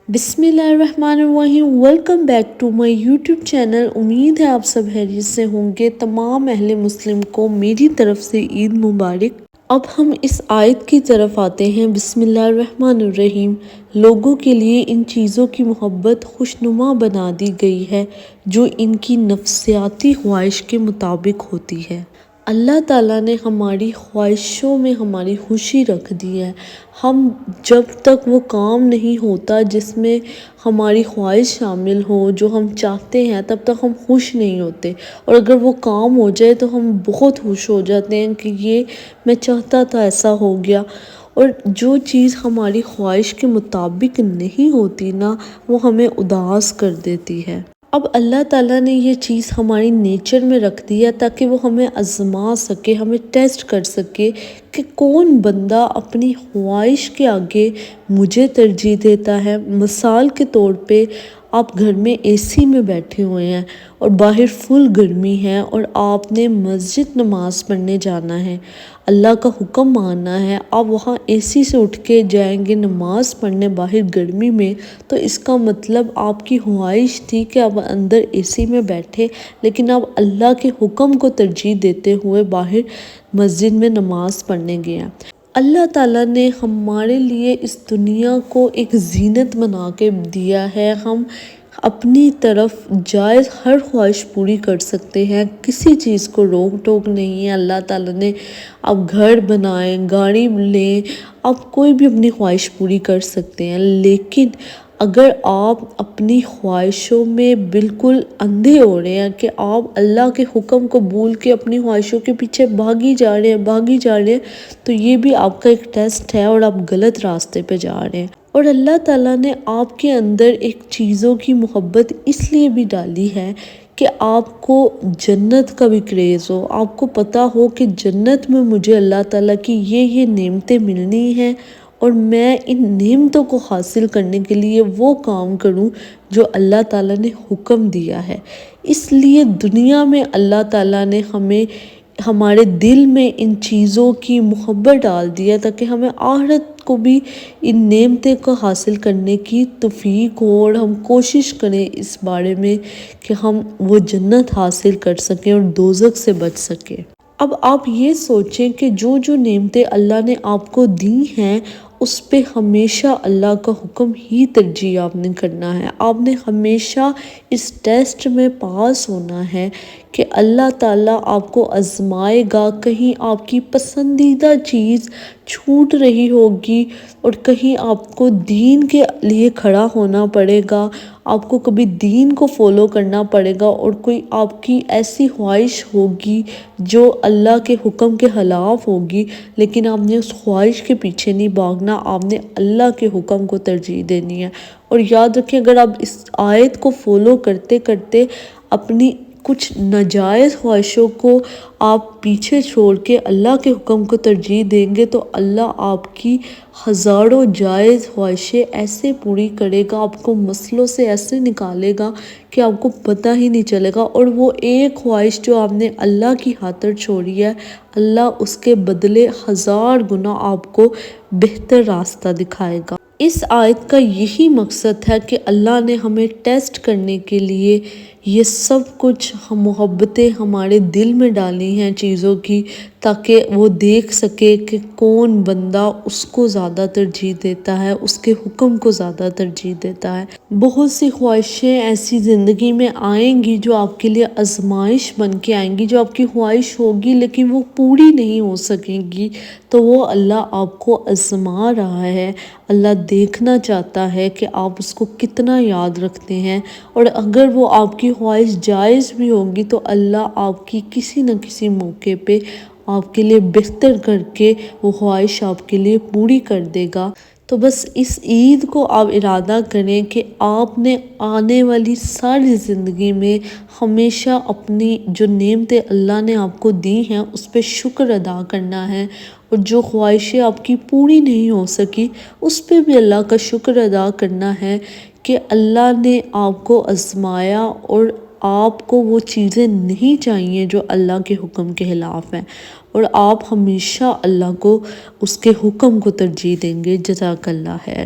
بسم اللہ الرحمن الرحیم، welcome back to my YouTube channel. امید ہے آپ سب خیریت سے ہوں گے۔ تمام اہل مسلم کو میری طرف سے عید مبارک۔ اب ہم اس آیت کی طرف آتے ہیں۔ بسم اللہ الرحمن الرحیم۔ لوگوں کے لیے ان چیزوں کی محبت خوشنما بنا دی گئی ہے جو ان کی نفسیاتی خواہش کے مطابق ہوتی ہے۔ اللہ تعالیٰ نے ہماری خواہشوں میں ہماری خوشی رکھ دی ہے۔ ہم جب تک وہ کام نہیں ہوتا جس میں ہماری خواہش شامل ہو، جو ہم چاہتے ہیں، تب تک ہم خوش نہیں ہوتے، اور اگر وہ کام ہو جائے تو ہم بہت خوش ہو جاتے ہیں کہ یہ میں چاہتا تھا ایسا ہو گیا۔ اور جو چیز ہماری خواہش کے مطابق نہیں ہوتی نا، وہ ہمیں اداس کر دیتی ہے۔ اب اللہ تعالیٰ نے یہ چیز ہماری نیچر میں رکھ دی ہے تاکہ وہ ہمیں آزما سکے، ہمیں ٹیسٹ کر سکے کہ کون بندہ اپنی خواہش کے آگے مجھے ترجیح دیتا ہے۔ مثال کے طور پہ آپ گھر میں اے سی میں بیٹھے ہوئے ہیں اور باہر فل گرمی ہے، اور آپ نے مسجد نماز پڑھنے جانا ہے، اللہ کا حکم ماننا ہے۔ آپ وہاں اے سی سے اٹھ کے جائیں گے نماز پڑھنے باہر گرمی میں، تو اس کا مطلب آپ کی خواہش تھی کہ آپ اندر اے سی میں بیٹھے، لیکن آپ اللہ کے حکم کو ترجیح دیتے ہوئے باہر مسجد میں نماز پڑھنے گئے ہیں۔ اللہ تعالیٰ نے ہمارے لیے اس دنیا کو ایک زینت بنا کے دیا ہے۔ ہم اپنی طرف جائز ہر خواہش پوری کر سکتے ہیں، کسی چیز کو روک ٹوک نہیں ہے۔ اللہ تعالیٰ نے آپ گھر بنائیں، گاڑی لیں، آپ کوئی بھی اپنی خواہش پوری کر سکتے ہیں، لیکن اگر آپ اپنی خواہشوں میں بالکل اندھے ہو رہے ہیں کہ آپ اللہ کے حکم کو بھول کے اپنی خواہشوں کے پیچھے بھاگی جا رہے ہیں، تو یہ بھی آپ کا ایک ٹیسٹ ہے اور آپ غلط راستے پہ جا رہے ہیں۔ اور اللہ تعالیٰ نے آپ کے اندر ایک چیزوں کی محبت اس لیے بھی ڈالی ہے کہ آپ کو جنت کا بھی کریز ہو، آپ کو پتا ہو کہ جنت میں مجھے اللہ تعالیٰ کی یہ نعمتیں ملنی ہیں، اور میں ان نعمتوں کو حاصل کرنے کے لیے وہ کام کروں جو اللہ تعالیٰ نے حکم دیا ہے۔ اس لیے دنیا میں اللہ تعالیٰ نے ہمارے دل میں ان چیزوں کی محبت ڈال دیا تاکہ ہمیں آخرت کو بھی ان نعمتوں کو حاصل کرنے کی توفیق ہو، اور ہم کوشش کریں اس بارے میں کہ ہم وہ جنت حاصل کر سکیں اور دوزخ سے بچ سکیں۔ اب آپ یہ سوچیں کہ جو نعمتیں اللہ نے آپ کو دی ہیں، اس پہ ہمیشہ اللہ کا حکم ہی ترجیح آپ نے کرنا ہے۔ آپ نے ہمیشہ اس ٹیسٹ میں پاس ہونا ہے کہ اللہ تعالیٰ آپ کو آزمائے گا، کہیں آپ کی پسندیدہ چیز چھوٹ رہی ہوگی، اور کہیں آپ کو دین کے لیے کھڑا ہونا پڑے گا، آپ کو کبھی دین کو فالو کرنا پڑے گا، اور کوئی آپ کی ایسی خواہش ہوگی جو اللہ کے حکم کے خلاف ہوگی، لیکن آپ نے اس خواہش کے پیچھے نہیں بھاگنا، آپ نے اللہ کے حکم کو ترجیح دینی ہے۔ اور یاد رکھیں، اگر آپ اس آیت کو فالو کرتے کرتے اپنی کچھ ناجائز خواہشوں کو آپ پیچھے چھوڑ کے اللہ کے حکم کو ترجیح دیں گے، تو اللہ آپ کی ہزاروں جائز خواہشیں ایسے پوری کرے گا، آپ کو مسئلوں سے ایسے نکالے گا کہ آپ کو پتہ ہی نہیں چلے گا، اور وہ ایک خواہش جو آپ نے اللہ کی خاطر چھوڑی ہے، اللہ اس کے بدلے 1000 گنا آپ کو بہتر راستہ دکھائے گا۔ اس آیت کا یہی مقصد ہے کہ اللہ نے ہمیں ٹیسٹ کرنے کے لیے یہ سب کچھ محبتیں ہمارے دل میں ڈالی ہیں چیزوں کی، تاکہ وہ دیکھ سکے کہ کون بندہ اس کو زیادہ ترجیح دیتا ہے، اس کے حکم کو زیادہ ترجیح دیتا ہے۔ بہت سی خواہشیں ایسی زندگی میں آئیں گی جو آپ کے لیے آزمائش بن کے آئیں گی، جو آپ کی خواہش ہوگی لیکن وہ پوری نہیں ہو سکیں گی، تو وہ اللہ آپ کو آزما رہا ہے۔ اللہ دیکھنا چاہتا ہے کہ آپ اس کو کتنا یاد رکھتے ہیں، اور اگر وہ آپ کی خواہش جائز بھی ہوگی تو اللہ آپ کی کسی نہ کسی موقع پہ آپ کے لیے بہتر کر کے وہ خواہش آپ کے لیے پوری کر دے گا۔ تو بس اس عید کو آپ ارادہ کریں کہ آپ نے آنے والی ساری زندگی میں ہمیشہ اپنی جو نعمتیں اللہ نے آپ کو دی ہیں اس پہ شکر ادا کرنا ہے، اور جو خواہشیں آپ کی پوری نہیں ہو سکی اس پہ بھی اللہ کا شکر ادا کرنا ہے کہ اللہ نے آپ کو آزمایا، اور آپ کو وہ چیزیں نہیں چاہیے جو اللہ کے حکم کے خلاف ہیں، اور آپ ہمیشہ اللہ کو اس کے حکم کو ترجیح دیں گے۔ جزاک اللہ خیر۔